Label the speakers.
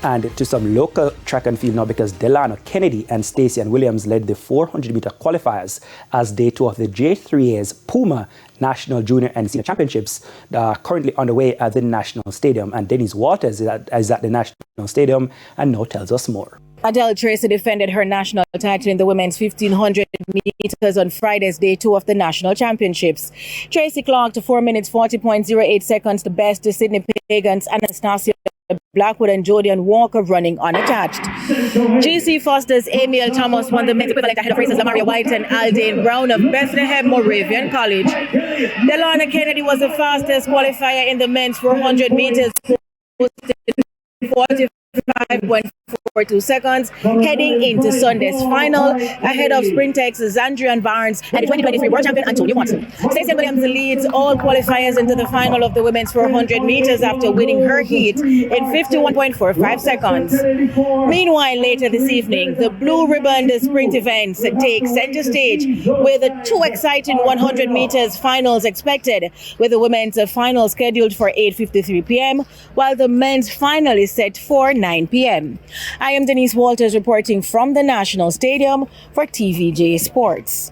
Speaker 1: And to some local track and field now, because Delano, Kennedy and Stacey-Ann Williams led the 400-meter qualifiers as day 2 of the J3A's Puma National Junior and Senior Championships that are currently underway at the National Stadium. And Denise Walters is at the National Stadium and now tells us more.
Speaker 2: Adele Tracy defended her national title in the women's 1500 meters on Friday's day 2 of the national championships. Tracy clocked 4 minutes 40.08 seconds, the best to Sydney Pagan's Anastasia Blackwood and Jodian Walker running unattached. GC Foster's Emil Thomas won the men's equivalent ahead of races Lamaria White and Aldane Brown of Bethlehem Moravian College. Delano Kennedy was the fastest qualifier in the men's 400 meters, 45.42 seconds, heading into Sunday's final ahead of Sprintex's Andrian Barnes and the 2023 world champion Antonio Watson. Stacey-Ann Williams leads all qualifiers into the final of the women's 400 meters after winning her heat in 51.45 seconds. Meanwhile, later this evening, the blue ribbon sprint events take center stage with 2 exciting 100 meters finals expected, with the women's final scheduled for 8:53 p.m. while the men's final is set for 9 p.m. I am Denise Walters reporting from the National Stadium for TVJ Sports.